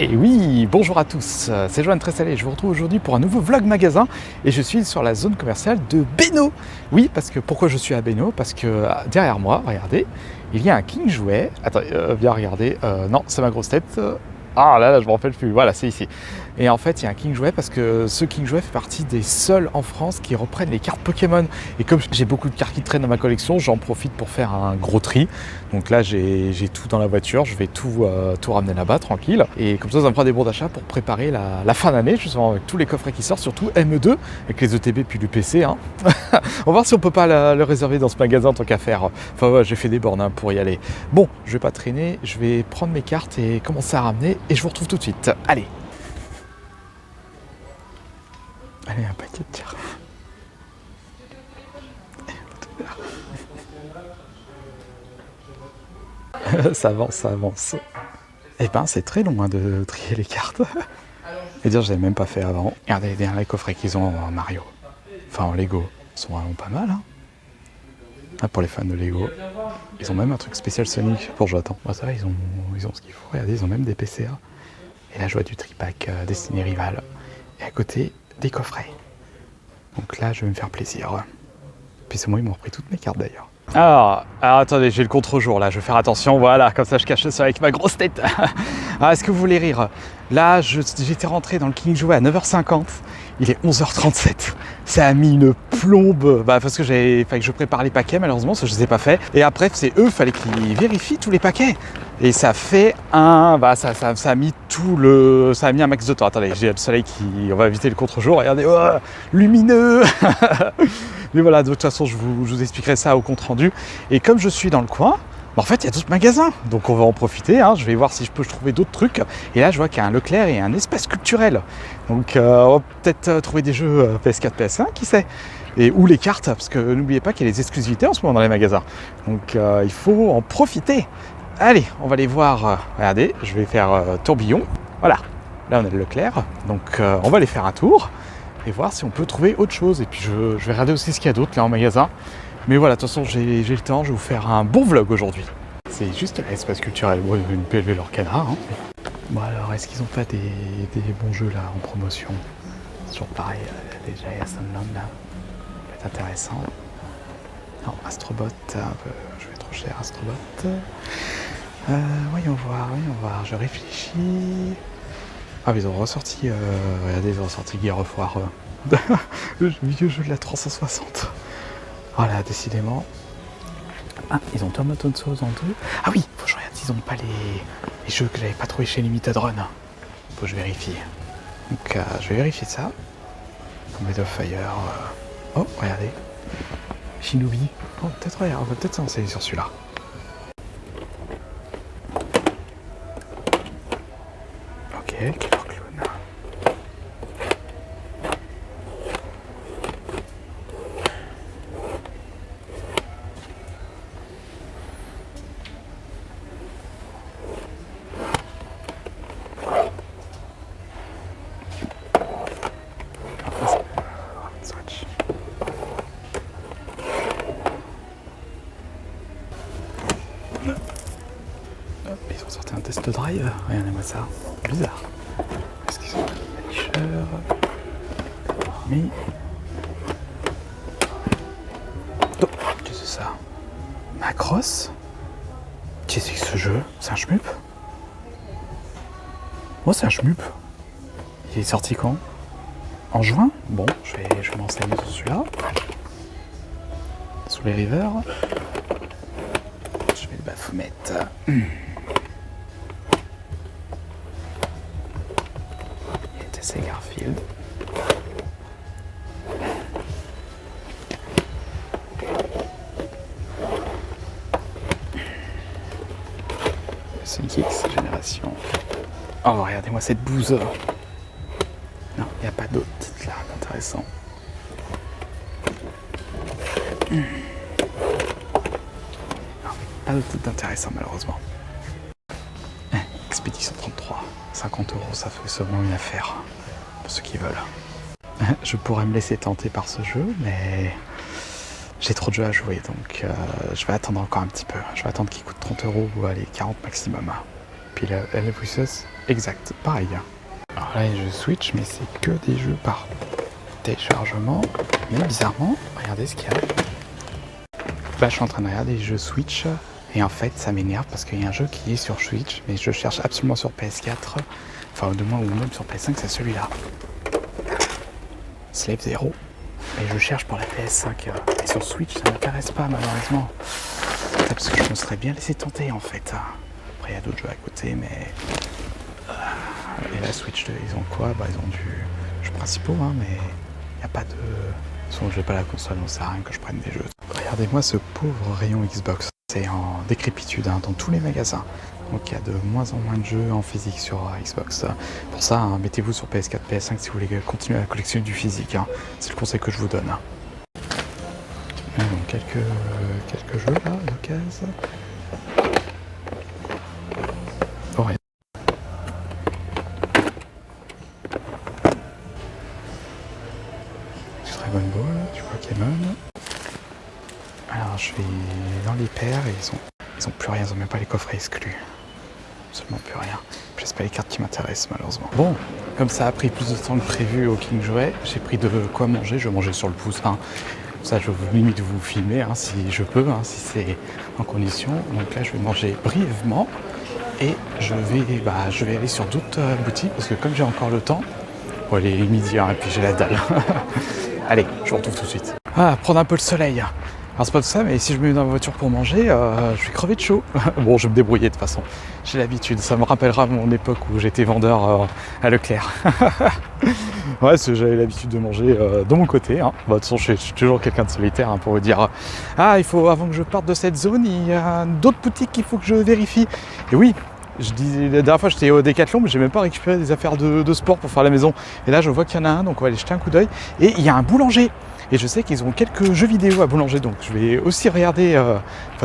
Et oui, bonjour à tous, c'est Joanne Tressalé, je vous retrouve aujourd'hui pour un nouveau vlog magasin et je suis sur la zone commerciale de Bénaud. Oui, parce que pourquoi je suis à Bénaud? Parce que derrière moi, regardez, il y a un King Jouet. Attends, viens regarder, non, c'est ma grosse tête. Ah là, je me rappelle plus, voilà, c'est ici. Et en fait, il y a un King Jouet parce que ce King Jouet fait partie des seuls en France qui reprennent les cartes Pokémon. Et comme j'ai beaucoup de cartes qui traînent dans ma collection, j'en profite pour faire un gros tri. Donc là, j'ai tout dans la voiture, je vais tout ramener là-bas, tranquille. Et comme ça me fera des bons d'achat pour préparer la fin d'année, justement avec tous les coffrets qui sortent, surtout ME2, avec les ETB puis l'UPC. Hein. On va voir si on peut pas le réserver dans ce magasin en tant qu'à faire. Enfin ouais, j'ai fait des bornes pour y aller. Bon, je vais pas traîner, je vais prendre mes cartes et commencer à ramener. Et je vous retrouve tout de suite. Allez. Allez, un paquet de cartes. Ça avance, ça avance. Eh ben, c'est très long de trier les cartes. Et dire, je l'avais même pas fait avant. Regardez les coffrets qu'ils ont en Mario. Enfin, en Lego. Ils sont vraiment pas mal, hein. Ah, pour les fans de Lego. Ils ont même un truc spécial Sonic pour Joatan. Bah, ça va, ils ont ce qu'il faut. Regardez, ils ont même des PCA. Et là, je vois du tripack Destiny Rival. Et à côté, des coffrets. Donc là, je vais me faire plaisir. Puis c'est moi, ils m'ont repris toutes mes cartes d'ailleurs. Alors attendez, j'ai le contre-jour là, je vais faire attention, voilà, comme ça je cache ça avec ma grosse tête. Ah, est-ce que vous voulez rire? Là, j'étais rentré dans le King Jouet à 9h50, il est 11h37. Ça a mis une plombe, parce que fallait que je prépare les paquets malheureusement, parce que je les ai pas fait. Et après, c'est eux, fallait qu'ils vérifient tous les paquets. Et ça fait ça a mis ça a mis un max de temps. Attendez, j'ai le soleil on va éviter le contre-jour, regardez, oh, lumineux. Mais voilà, de toute façon, je vous expliquerai ça au compte-rendu. Et comme je suis dans le coin, en fait, il y a d'autres magasins. Donc, on va en profiter. Hein. Je vais voir si je peux trouver d'autres trucs. Et là, je vois qu'il y a un Leclerc et un espace culturel. Donc, on va peut-être trouver des jeux PS4, PS5, qui sait. Ou les cartes, parce que n'oubliez pas qu'il y a des exclusivités en ce moment dans les magasins. Donc, il faut en profiter. Allez, on va aller voir. Regardez, je vais faire tourbillon. Voilà, là, on a le Leclerc. Donc, on va aller faire un tour. Et voir si on peut trouver autre chose. Et puis je vais regarder aussi ce qu'il y a d'autre là en magasin. Mais voilà, de toute façon, j'ai le temps, je vais vous faire un bon vlog aujourd'hui. C'est juste l'espace culturel. Bon, ils peuvent élever leur canard. Hein. Bon alors, est-ce qu'ils n'ont pas des bons jeux là en promotion? C'est toujours pareil, déjà Sunland là. Ça peut être intéressant. Non, Astrobot, je vais trop cher Astrobot. Voyons voir, je réfléchis. Ah, mais ils ont ressorti, regardez, ils ont ressorti Gear of War, le vieux jeu de la 360. Voilà, décidément. Ah, ils ont Tomato Souls en 2. Ah oui, faut que je regarde s'ils n'ont pas les jeux que j'avais pas trouvé chez Limited Run. Faut que je vérifie. Donc, je vais vérifier ça. Blade of Fire. Oh, regardez. Shinobi. Oh, on va peut-être s'enseigner sur celui-là. Ok, Killer Clown. Swatch. Ils ont sorti un test drive. Regardez-moi ça. Bizarre. Est-ce qu'ils ont un t-shirt? Mais. Oh, qu'est-ce que c'est ça? Macross? Qu'est-ce que c'est que ce jeu? C'est un shmup? Oh, c'est un shmup. Il est sorti quand? En juin? Bon, je vais m'enseigner sur celui-là. Sous les rivers. Je vais le bafoumettre. C'est Garfield. Sonic X génération. Oh, regardez-moi cette bouse. Non, il n'y a pas d'autre titre là intéressant. Non, pas d'autre titre intéressant malheureusement. Expédition 33. 50 €, ça fait seulement une affaire. Pour ceux qui veulent. Je pourrais me laisser tenter par ce jeu, mais j'ai trop de jeux à jouer, donc je vais attendre encore un petit peu. Je vais attendre qu'il coûte 30 € ou allez, 40 maximum. puis elle est pousseuse, exact, pareil. Alors là, les jeux Switch, mais c'est que des jeux par téléchargement. Mais bizarrement, regardez ce qu'il y a. Là, je suis en train de regarder les jeux Switch. Et en fait, ça m'énerve parce qu'il y a un jeu qui est sur Switch, mais je cherche absolument sur PS4. Enfin, de moins ou même sur PS5, c'est celui-là. Slave Zero. Et je cherche pour la PS5. Et sur Switch, ça ne m'intéresse pas, malheureusement. Parce que je me serais bien laissé tenter, en fait. Après, il y a d'autres jeux à côté, mais... Et la Switch, ils ont quoi? Bah, ils ont du jeux principaux, hein, mais il n'y a pas de... De toute façon, je n'ai pas la console, donc ça sert à rien que je prenne des jeux. Regardez-moi ce pauvre rayon Xbox. C'est en décrépitude hein, dans tous les magasins. Donc il y a de moins en moins de jeux en physique sur Xbox. Pour ça, hein, mettez-vous sur PS4, PS5 si vous voulez continuer à collectionner du physique. Hein. C'est le conseil que je vous donne. Donc, quelques jeux là, d'occasion. Oh, rien. Du Dragon Ball, du Pokémon. Alors je vais dans l'hyper et ils ont plus rien, ils ont même pas les coffrets exclus. Absolument plus rien. Puis c'est pas les cartes qui m'intéressent malheureusement. Bon, comme ça a pris plus de temps que prévu au King Jouet, j'ai pris de quoi manger, je vais manger sur le pouce. Hein. Ça je vous limite de vous filmer hein, si je peux, hein, si c'est en condition. Donc là je vais manger brièvement et je vais aller sur d'autres boutiques parce que comme j'ai encore le temps, bon il est midi hein, et puis j'ai la dalle. Allez, je vous retrouve tout de suite. Ah, prendre un peu le soleil. Alors c'est pas tout ça, mais si je me mets dans la voiture pour manger, je vais crever de chaud. Bon, je vais me débrouiller de toute façon. J'ai l'habitude, ça me rappellera mon époque où j'étais vendeur à Leclerc. Ouais, j'avais l'habitude de manger de mon côté. Hein. Bah, de toute façon, je suis toujours quelqu'un de solitaire hein, pour vous dire ah, il faut, avant que je parte de cette zone, il y a d'autres boutiques qu'il faut que je vérifie. Et oui, je dis, la dernière fois j'étais au Décathlon, mais j'ai même pas récupéré des affaires de sport pour faire la maison. Et là, je vois qu'il y en a un, donc on va aller jeter un coup d'œil. Et il y a un boulanger. Et je sais qu'ils ont quelques jeux vidéo à boulanger, donc je vais aussi regarder,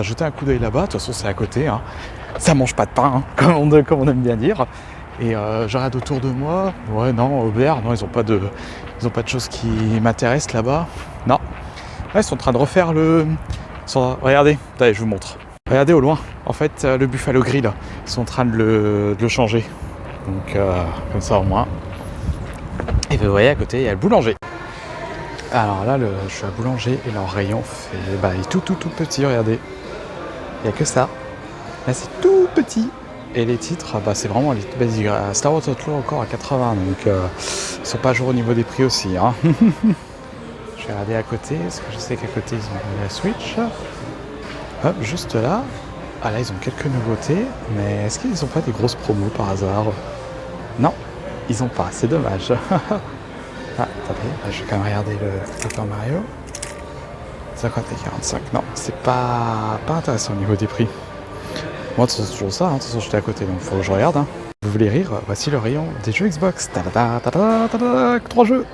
jeter un coup d'œil là-bas. De toute façon, c'est à côté. Hein. Ça mange pas de pain, hein, comme on aime bien dire. Et je regarde autour de moi. Ouais, non, Aubert, non, ils ont pas de choses qui m'intéressent là-bas. Non. Là, ils sont en train de refaire le... Regardez, allez, je vous montre. Regardez au loin, en fait, le Buffalo Grill, ils sont en train de le changer. Donc, comme ça au moins. Et vous voyez, à côté, il y a le boulanger. Alors là, je suis à boulanger et leur rayon est tout petit, regardez. Il n'y a que ça. Là, c'est tout petit. Et les titres, c'est vraiment les basiques. Star Wars Outlaw encore à 80, donc ils sont pas à jour au niveau des prix aussi. Hein. Je vais regarder à côté, parce que je sais qu'à côté, ils ont la Switch. Hop, juste là. Ah là, ils ont quelques nouveautés, mais est-ce qu'ils n'ont pas des grosses promos par hasard? Non, ils n'ont pas, c'est dommage. Ah, attendez, je vais quand même regarder le Super Mario. 50 et 45, non, c'est pas intéressant au niveau des prix. Moi, c'est toujours ça, hein. De toute façon, j'étais à côté, donc il faut que je regarde. Hein. Vous voulez rire? Voici le rayon des jeux Xbox. 3 jeux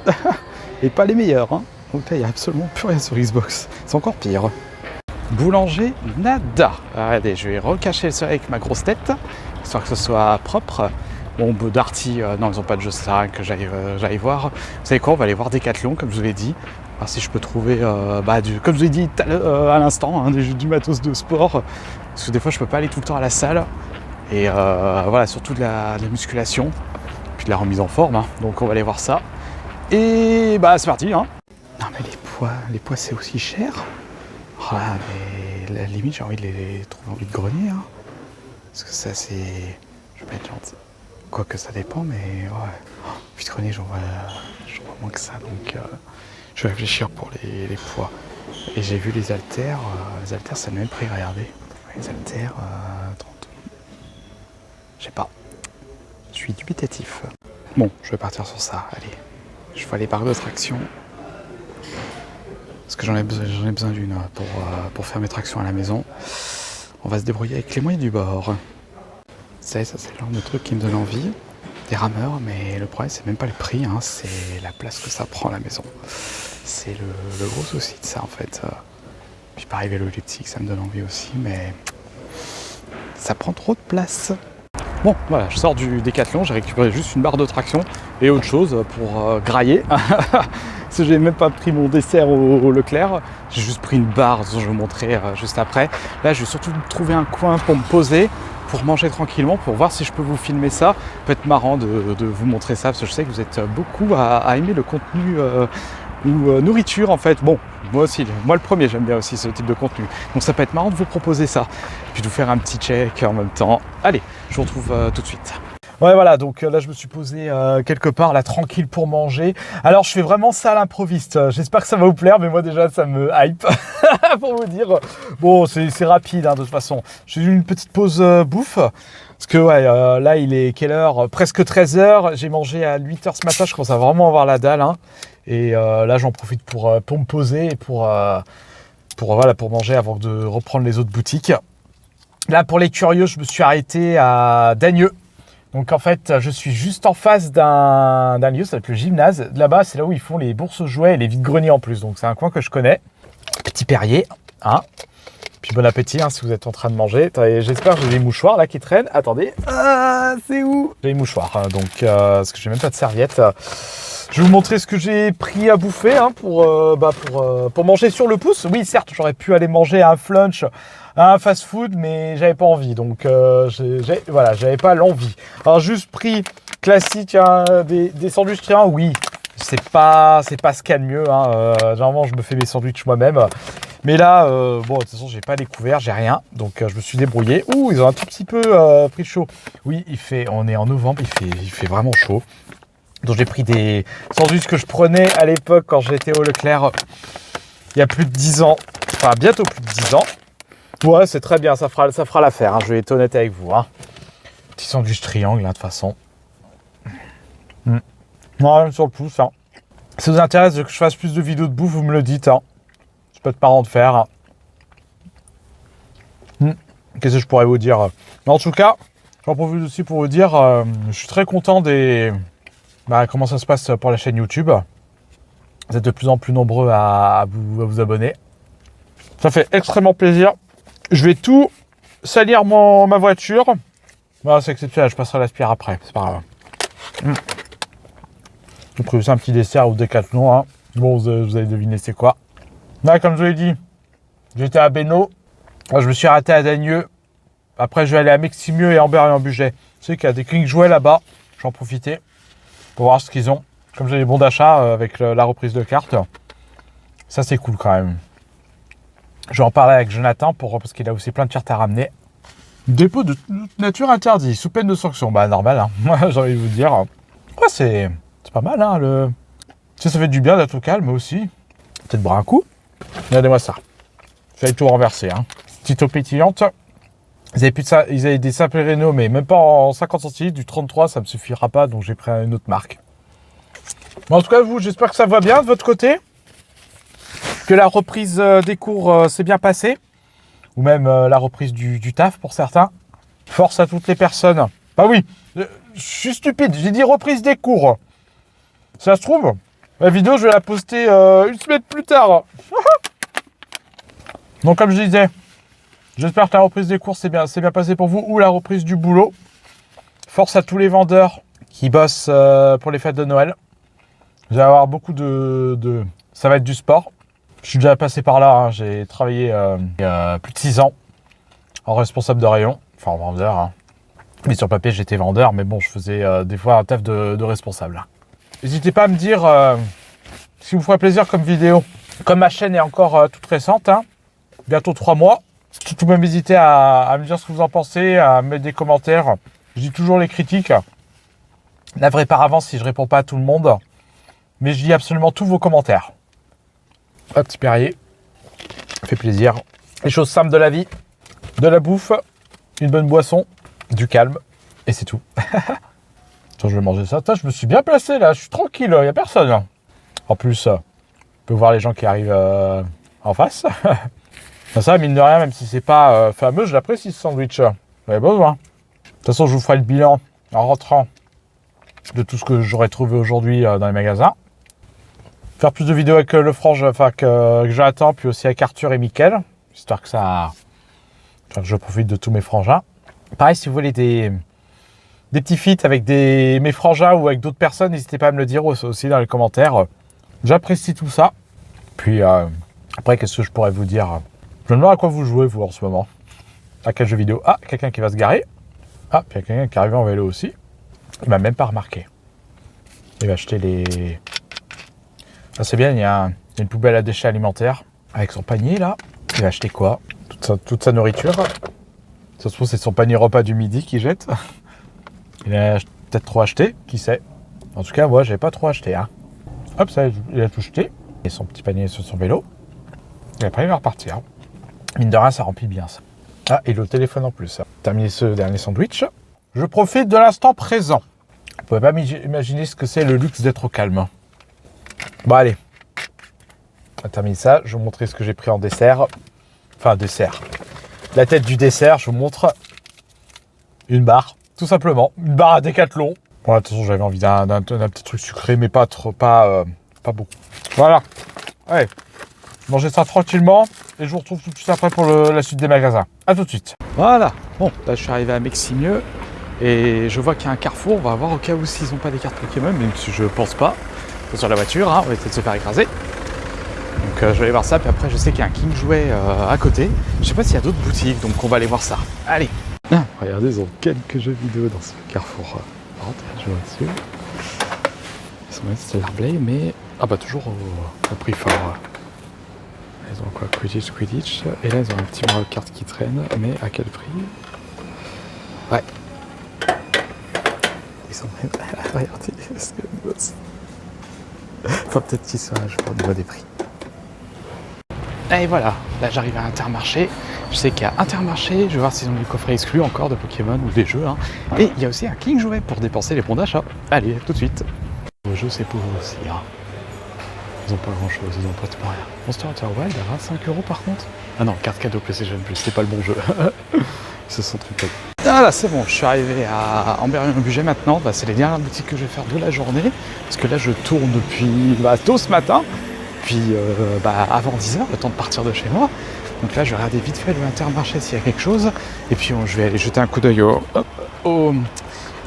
et pas les meilleurs. Hein. Donc là, il n'y a absolument plus rien sur Xbox. C'est encore pire. Boulanger, nada. Regardez, je vais recacher le soleil avec ma grosse tête, histoire que ce soit propre. Bon, Darty, non, ils n'ont pas de jeu, ça sert à rien que j'aille voir. Vous savez quoi, on va aller voir Decathlon, comme je vous l'ai dit. Alors si je peux trouver, comme je vous l'ai dit à l'instant, hein, du matos de sport. Parce que des fois, je peux pas aller tout le temps à la salle. Et voilà, surtout de la musculation. Puis de la remise en forme. Hein. Donc on va aller voir ça. Et c'est parti. Hein. Non mais les pois c'est aussi cher. Oh là, mais la limite, j'ai envie de les trouver en vide grenier. Hein. Parce que ça, c'est... Je vais pas être gentil. Quoique ça dépend, mais ouais. Vide grenier, j'en vois moins que ça. Donc je vais réfléchir pour les poids. Et j'ai vu les haltères. Les haltères, c'est le même prix, regardez. Les haltères, 30. Je sais pas. Je suis dubitatif. Bon, je vais partir sur ça. Allez. Je vais aller par de traction. Parce que j'en ai besoin d'une pour faire mes tractions à la maison. On va se débrouiller avec les moyens du bord. Ça c'est le genre de truc qui me donne envie. Des rameurs, mais le problème c'est même pas le prix, hein, c'est la place que ça prend à la maison. C'est le gros souci de ça en fait. Puis pareil, vélo elliptique, ça me donne envie aussi, mais ça prend trop de place. Bon, voilà, je sors du Décathlon, j'ai récupéré juste une barre de traction et autre chose pour grailler. Parce que j'ai même pas pris mon dessert au Leclerc, j'ai juste pris une barre, je vais vous montrer juste après. Là, je vais surtout trouver un coin pour me poser, pour manger tranquillement, pour voir si je peux vous filmer ça. Ça peut être marrant de vous montrer ça, parce que je sais que vous êtes beaucoup à aimer le contenu ou nourriture en fait. Bon, moi aussi, moi le premier, j'aime bien aussi ce type de contenu. Donc ça peut être marrant de vous proposer ça, puis de vous faire un petit check en même temps. Allez, je vous retrouve tout de suite. Ouais, voilà, donc là je me suis posé quelque part là tranquille pour manger. Alors je fais vraiment ça à l'improviste. J'espère que ça va vous plaire, mais moi déjà ça me hype pour vous dire. Bon, c'est rapide hein, de toute façon. J'ai eu une petite pause bouffe. Parce que ouais, là il est quelle heure? Presque 13 h. J'ai mangé à 8 h ce matin, je commence à vraiment avoir la dalle. Hein. Et là j'en profite pour me poser et pour manger avant de reprendre les autres boutiques. Là pour les curieux, je me suis arrêté à Dagneux. Donc en fait, je suis juste en face d'un lieu, ça s'appelle le gymnase. Là-bas, c'est là où ils font les bourses aux jouets et les vides-greniers en plus. Donc c'est un coin que je connais. Petit Perrier, hein. Puis bon appétit hein, si vous êtes en train de manger. Attendez, j'espère que j'ai des mouchoirs là qui traînent. Attendez, c'est où? J'ai des mouchoirs, hein, donc parce que j'ai même pas de serviette. Je vais vous montrer ce que j'ai pris à bouffer hein, pour manger sur le pouce. Oui, certes, j'aurais pu aller manger un flunch, un fast-food, mais j'avais pas envie. Donc voilà, j'avais pas l'envie. Alors juste prix classique, hein, des sandwichs triangles, oui. C'est pas ce qu'il y a de mieux. Hein. Généralement, je me fais mes sandwichs moi-même. Mais là, bon, de toute façon, j'ai pas découvert, j'ai rien. Donc, je me suis débrouillé. Ouh, ils ont un tout petit peu pris chaud. Oui, on est en novembre, il fait vraiment chaud. Donc, j'ai pris des sandwichs que je prenais à l'époque quand j'étais au Leclerc. Il y a plus de 10 ans. Enfin, bientôt plus de 10 ans. Ouais, c'est très bien, ça fera l'affaire. Hein, je vais être honnête avec vous. Hein. Petit sandwich triangle, hein, de toute façon. Ouais, sur le pouce. Hein. Si ça vous intéresse que je fasse plus de vidéos de bouffe, vous me le dites. Hein. Ça peut être marrant de faire. Qu'est-ce que je pourrais vous dire? Mais en tout cas, j'en profite aussi pour vous dire, je suis très content comment ça se passe pour la chaîne YouTube. Vous êtes de plus en plus nombreux à vous abonner. Ça fait extrêmement plaisir. Je vais tout salir ma voiture. Voilà, c'est exceptionnel, je passerai l'aspire après. C'est pas grave. J'ai pris aussi un petit dessert au Décathlon. Hein. Bon, vous allez deviner c'est quoi. Là, comme je vous l'ai dit, j'étais à Bénaud. Je me suis arrêté à Dagneux. Après, je vais aller à Meximieux et Ambert et en Bugey. Tu sais qu'il y a des cliniques jouets là-bas. J'en profitais pour voir ce qu'ils ont. Comme j'ai des bons d'achat avec la reprise de cartes. Ça, c'est cool quand même. Je vais en parler avec Jonathan parce qu'il a aussi plein de cartes à ramener. Dépôt de nature interdit, sous peine de sanction. Bah, normal, hein. Moi, j'ai envie de vous dire. Ouais, c'est pas mal, hein. Ça fait du bien d'être au calme aussi. Peut-être boire un coup. Regardez-moi ça. J'avais tout renversé. Hein. Petite eau pétillante. Ils avaient des simples Renault, mais même pas en 50 centilitres. Du 33, ça ne me suffira pas, donc j'ai pris une autre marque. Mais en tout cas, vous, j'espère que ça va bien de votre côté. Que la reprise des cours s'est bien passée. Ou même la reprise du taf pour certains. Force à toutes les personnes. Bah oui, je suis stupide. J'ai dit reprise des cours. Ça se trouve, la vidéo, je vais la poster une semaine plus tard. Donc, comme je disais, j'espère que la reprise des cours s'est bien passée pour vous ou la reprise du boulot. Force à tous les vendeurs qui bossent pour les fêtes de Noël. Vous allez avoir beaucoup ça va être du sport. Je suis déjà passé par là. Hein. J'ai travaillé il y a plus de 6 ans en responsable de rayon. Enfin, en vendeur. Hein. Mais sur papier, j'étais vendeur. Mais bon, je faisais des fois un taf de responsable. N'hésitez pas à me dire ce qui vous ferait plaisir comme vidéo. Comme ma chaîne est encore toute récente, hein, bientôt 3 mois, surtout même n'hésitez à me dire ce que vous en pensez, à mettre des commentaires. Je dis toujours les critiques. Navré par avance si je réponds pas à tout le monde. Mais je lis absolument tous vos commentaires. Un petit Perrier. Ça fait plaisir. Les choses simples de la vie. De la bouffe, une bonne boisson, du calme. Et c'est tout. Attends, je vais manger ça. Attends, je me suis bien placé là. Je suis tranquille. Il n'y a personne. En plus, on peut voir les gens qui arrivent en face. Ça, mine de rien, même si c'est pas fameux, je l'apprécie ce sandwich. J'avais besoin. De toute façon, je vous ferai le bilan en rentrant de tout ce que j'aurais trouvé aujourd'hui dans les magasins. Faire plus de vidéos avec le frange, que j'attends, puis aussi avec Arthur et Mickaël, histoire que je profite de tous mes frangins. Pareil, si vous voulez des petits feats avec mes frangins ou avec d'autres personnes, n'hésitez pas à me le dire aussi dans les commentaires. J'apprécie tout ça. Puis après, qu'est-ce que je pourrais vous dire? Je me demande à quoi vous jouez, vous, en ce moment. À quel jeu vidéo? Ah, quelqu'un qui va se garer. Ah, puis il y a quelqu'un qui est arrivé en vélo aussi. Il m'a même pas remarqué. Il va acheter les... Ah, c'est bien, il y a une poubelle à déchets alimentaires avec son panier là. Il va acheter quoi? Toute sa nourriture. Ça se trouve, c'est son panier repas du midi qu'il jette. Il a peut-être trop acheté, qui sait. En tout cas, moi, j'avais pas trop acheté. Hein. Hop, ça, il a tout jeté. Et son petit panier sur son vélo. Et après, il va repartir. Mine de rien, ça remplit bien ça. Ah, et le téléphone en plus. Terminé ce dernier sandwich. Je profite de l'instant présent. Vous pouvez pas imaginer ce que c'est le luxe d'être au calme. Bon, allez. On a terminé ça. Je vais vous montrer ce que j'ai pris en dessert. Enfin, dessert. La tête du dessert, je vous montre une barre. Tout simplement. Une barre à Décathlon. Bon, de toute façon, j'avais envie d'un petit truc sucré, mais pas trop, pas beaucoup. Voilà. Allez. Mangez ça tranquillement. Et je vous retrouve tout de suite après pour la suite des magasins. A tout de suite. Voilà. Bon, là, je suis arrivé à Meximieux. Et je vois qu'il y a un carrefour. On va voir au cas où s'ils n'ont pas des cartes Pokémon. Même si je pense pas. C'est sur la voiture, hein, on va peut-être se faire écraser. Donc je vais aller voir ça. Puis après, je sais qu'il y a un King Jouet à côté. Je sais pas s'il y a d'autres boutiques. Donc on va aller voir ça. Allez. Ah, regardez, ils ont quelques jeux vidéo dans ce carrefour. Je vois dessus. Ils sont c'est l'Airblade, mais. Ah bah toujours au prix fort. Ils ont quoi? Quidditch. Et là, ils ont un petit Mario Kart qui traîne. Mais à quel prix? Ouais. Ils sont même... Regardez ce que nous bosse. Faut peut-être qu'ils soient à jour au niveau des prix. Et voilà, là j'arrive à Intermarché. Je sais qu'il y a Intermarché, je vais voir s'ils ont des coffrets exclus encore de Pokémon ou des jeux. Hein. Et il y a aussi un King Jouet pour dépenser les bons d'achat. Allez, tout de suite. Vos jeux, c'est pour eux aussi. Hein. Ils ont pas grand chose, ils ont pratiquement rien. Monster Hunter Wild à 25 € par contre. Ah non, carte cadeau PlayStation Plus, c'était pas le bon jeu. Ils se sont trompés. Ah là, c'est bon, je suis arrivé à Amberieu-Budget maintenant. Bah, c'est les dernières boutiques que je vais faire de la journée. Parce que là, je tourne depuis tôt ce matin. Puis avant 10h, le temps de partir de chez moi. Donc là, je vais regarder vite fait le Intermarché s'il y a quelque chose. Et puis, je vais aller jeter un coup d'œil au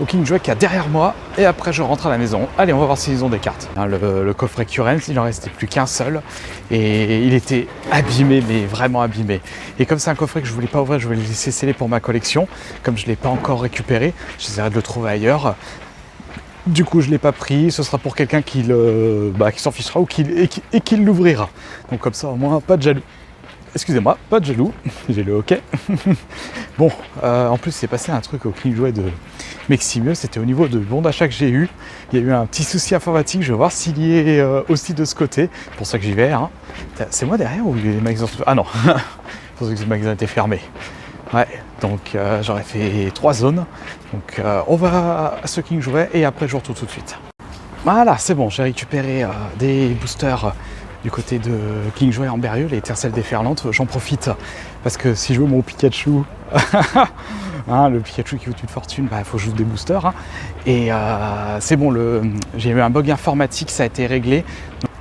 King Jouet qui est derrière moi. Et après, je rentre à la maison. Allez, on va voir s'ils ont des cartes. Hein, le coffret Currents, il en restait plus qu'un seul. Et il était abîmé, mais vraiment abîmé. Et comme c'est un coffret que je voulais pas ouvrir, je vais le laisser sceller pour ma collection. Comme je ne l'ai pas encore récupéré, j'essaierai de le trouver ailleurs. Du coup, je ne l'ai pas pris. Ce sera pour quelqu'un qui s'en fichera ou qui l'ouvrira. Donc comme ça, au moins, pas de jaloux. Excusez-moi, pas de jaloux. J'ai le hockey. Bon, en plus, c'est passé un truc au King Jouet de Meximieux. C'était au niveau de bon d'achat que j'ai eu. Il y a eu un petit souci informatique. Je vais voir s'il y est aussi de ce côté. C'est pour ça que j'y vais. Hein. C'est moi derrière ou les magasins sont... Ah non, je pensais que les magasins étaient fermés. Ouais, donc j'aurais fait 3 zones. Donc on va à ce King Jouet et après je vous retrouve tout de suite. Voilà, c'est bon, j'ai récupéré des boosters du côté de King Jouet Amberieu, les étincelles déferlantes. J'en profite parce que si je veux mon Pikachu, hein, le Pikachu qui coûte une fortune, il faut que je joue des boosters. Hein. Et c'est bon, j'ai eu un bug informatique, ça a été réglé.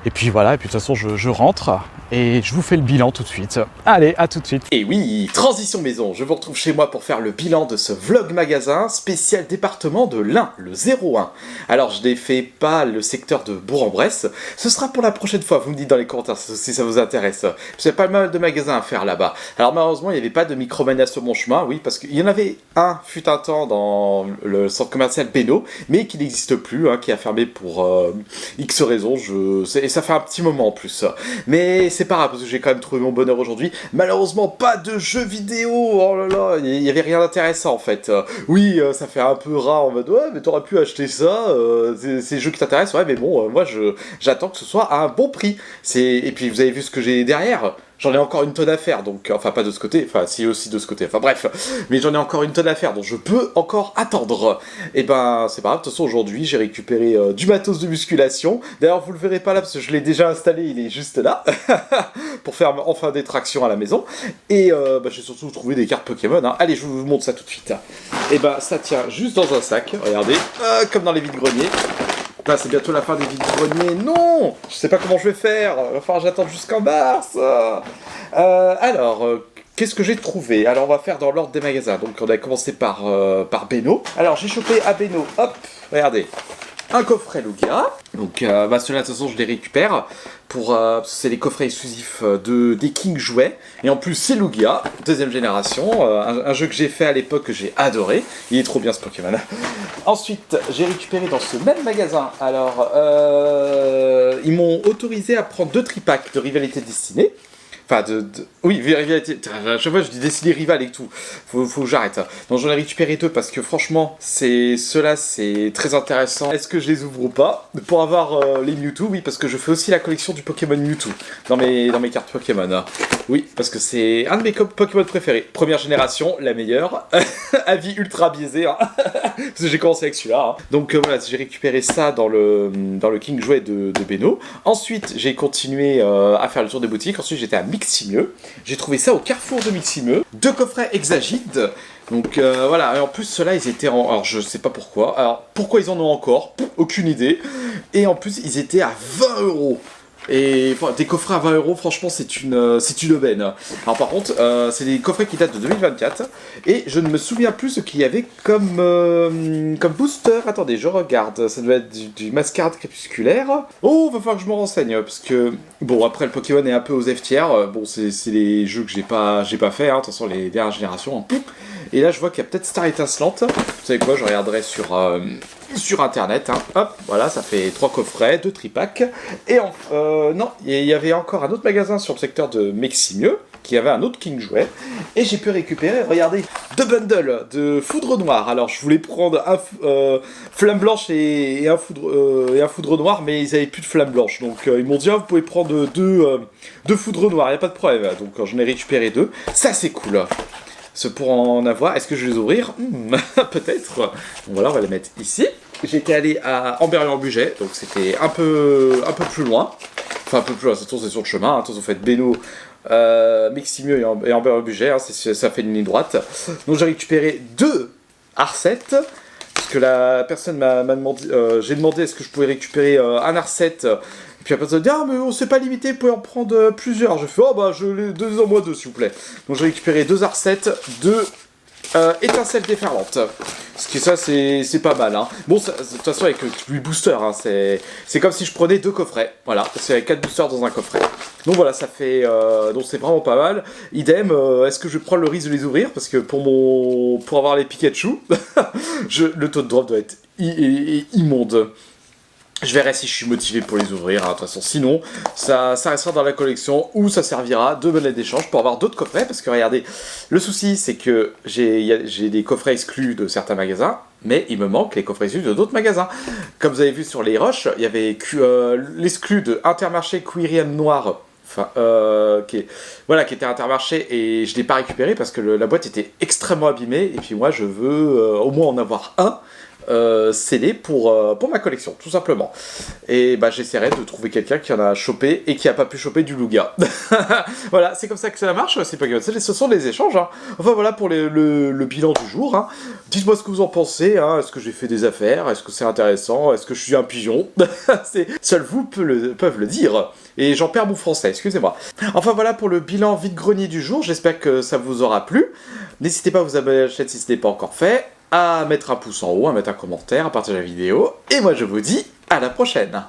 Et puis voilà, et puis de toute façon je rentre et je vous fais le bilan tout de suite. Allez, à tout de suite. Et oui, transition maison, je vous retrouve chez moi pour faire le bilan de ce vlog magasin spécial département de l'Ain, le 01. Alors je n'ai fait pas le secteur de Bourg-en-Bresse, ce sera pour la prochaine fois, vous me dites dans les commentaires si ça vous intéresse. J'ai pas mal de magasins à faire là-bas. Alors malheureusement il n'y avait pas de Micromania sur mon chemin, oui, parce qu'il y en avait un, fut un temps dans le centre commercial Beno, mais qui n'existe plus, hein, qui a fermé pour X raisons, et ça fait un petit moment en plus. Mais c'est pas grave, parce que j'ai quand même trouvé mon bonheur aujourd'hui. Malheureusement, pas de jeux vidéo. Oh là là, il y avait rien d'intéressant en fait. Oui, ça fait un peu rare en mode ouais, mais t'aurais pu acheter ça. C'est des jeux qui t'intéressent, ouais, mais bon, moi j'attends que ce soit à un bon prix. Et puis vous avez vu ce que j'ai derrière. J'en ai encore une tonne à faire, donc, enfin pas de ce côté, enfin si aussi de ce côté, enfin bref, mais j'en ai encore une tonne à faire, donc je peux encore attendre. Et ben c'est pas grave, de toute façon aujourd'hui j'ai récupéré du matos de musculation, d'ailleurs vous le verrez pas là parce que je l'ai déjà installé, il est juste là, pour faire enfin des tractions à la maison, et j'ai surtout trouvé des cartes Pokémon, hein. Allez je vous montre ça tout de suite. Et ben ça tient juste dans un sac, regardez, comme dans les vides-greniers. Là, c'est bientôt la fin des vides-greniers. Non, je sais pas comment je vais faire. Il va falloir que j'attende jusqu'en mars. Alors, qu'est-ce que j'ai trouvé? Alors, on va faire dans l'ordre des magasins. Donc, on a commencé par Beno. Alors, j'ai chopé à Beno. Hop, regardez. Un coffret Lugia. Donc ceux-là de toute façon je les récupère pour c'est les coffrets exclusifs des King Jouets, et en plus c'est Lugia, deuxième génération, un jeu que j'ai fait à l'époque que j'ai adoré, il est trop bien ce Pokémon. Ensuite j'ai récupéré dans ce même magasin, alors ils m'ont autorisé à prendre 2 tripacks de Rivalité Destinée. Enfin, oui, rivalité. À chaque fois, je dis dessiner rival et tout. Faut que j'arrête. Donc, j'en ai récupéré 2 parce que franchement, ceux-là, c'est très intéressant. Est-ce que je les ouvre ou pas? Pour avoir les Mewtwo, oui, parce que je fais aussi la collection du Pokémon Mewtwo dans mes cartes Pokémon. Oui, parce que c'est un de mes Pokémon préférés. Première génération, la meilleure. Avis ultra biaisé, hein. Parce que j'ai commencé avec celui-là. Hein. Donc, voilà, j'ai récupéré ça dans le King Jouet de Beno. Ensuite, j'ai continué à faire le tour des boutiques. Ensuite, j'étais à Miximieux. J'ai trouvé ça au carrefour de Miximieux. 2 coffrets Hexagide. Donc voilà, et en plus ceux-là ils étaient en... Alors je sais pas pourquoi. Alors pourquoi ils en ont encore? Aucune idée. Et en plus ils étaient à 20 €. Et enfin, des coffrets à 20 €, franchement, c'est une aubaine. Alors par contre, c'est des coffrets qui datent de 2024, et je ne me souviens plus ce qu'il y avait comme booster. Attendez, je regarde. Ça doit être du mascarade crépusculaire. Oh, va falloir que je me renseigne, parce que bon, après le Pokémon est un peu aux F tiers. Bon, c'est les jeux que j'ai pas fait. Hein, de toute façon, les dernières générations. Hein. Et là, je vois qu'il y a peut-être Star Étincelante. Vous savez quoi, je regarderai sur internet, hein. Hop, voilà, ça fait 3 coffrets, 2 tripacks, et non, il y avait encore un autre magasin sur le secteur de Meximieux, qui avait un autre King Jouet, et j'ai pu récupérer, regardez, 2 bundles de foudre noire. Alors je voulais prendre un flamme blanche et un foudre noire, mais ils avaient plus de flamme blanche, donc ils m'ont dit, vous pouvez prendre deux foudres noires, il n'y a pas de problème, donc j'en ai récupéré 2, ça c'est cool. Pour en avoir, est-ce que je vais les ouvrir? Peut-être. Bon, voilà, on va les mettre ici. J'étais allé à Amberieu-en-Bugey, donc c'était un peu plus loin. Enfin, un peu plus loin, c'est sur le chemin. Attention, vous faites Beno, Miximieux et Amberieu-en-Bugey, hein, ça fait une ligne droite. Donc j'ai récupéré 2 Arset, parce que la personne m'a demandé, j'ai demandé est-ce que je pouvais récupérer un Arset. Puis la personne dit, ah mais on s'est pas limité, vous pouvez en prendre plusieurs. Je fais, oh bah je les donnez-en-moi 2 s'il vous plaît. Donc j'ai récupéré 2 Arset, 2 étincelles déferlantes. Ce qui ça c'est pas mal. Hein. Bon, de toute façon avec 8 boosters, hein, c'est comme si je prenais 2 coffrets. Voilà, c'est avec 4 boosters dans un coffret. Donc voilà, ça fait... donc c'est vraiment pas mal. Idem, est-ce que je prends le risque de les ouvrir? Parce que pour avoir les Pikachu, le taux de drop doit être immonde. Je verrai si je suis motivé pour les ouvrir, hein, de toute façon. Sinon, ça restera dans la collection, ou ça servira de monnaie d'échange pour avoir d'autres coffrets. Parce que regardez, le souci c'est que j'ai des coffrets exclus de certains magasins, mais il me manque les coffrets exclus de d'autres magasins. Comme vous avez vu sur les roches, il y avait l'exclu de Intermarché Quirium Noir. Enfin, qui était Intermarché, et je ne l'ai pas récupéré parce que la boîte était extrêmement abîmée, et puis moi je veux au moins en avoir un scellé pour ma collection, tout simplement. Et bah j'essaierai de trouver quelqu'un qui en a chopé et qui a pas pu choper du Lugia. Voilà, c'est comme ça que ça marche, c'est Pokémon. Ce sont des échanges. Hein. Enfin voilà pour le bilan du jour. Hein. Dites-moi ce que vous en pensez. Hein. Est-ce que j'ai fait des affaires? Est-ce que c'est intéressant? Est-ce que je suis un pigeon? Seuls vous peuvent le dire. Et j'en perds mon français, excusez-moi. Enfin voilà pour le bilan vide-grenier du jour. J'espère que ça vous aura plu. N'hésitez pas à vous abonner à la chaîne si ce n'est pas encore fait, à mettre un pouce en haut, à mettre un commentaire, à partager la vidéo. Et moi je vous dis à la prochaine.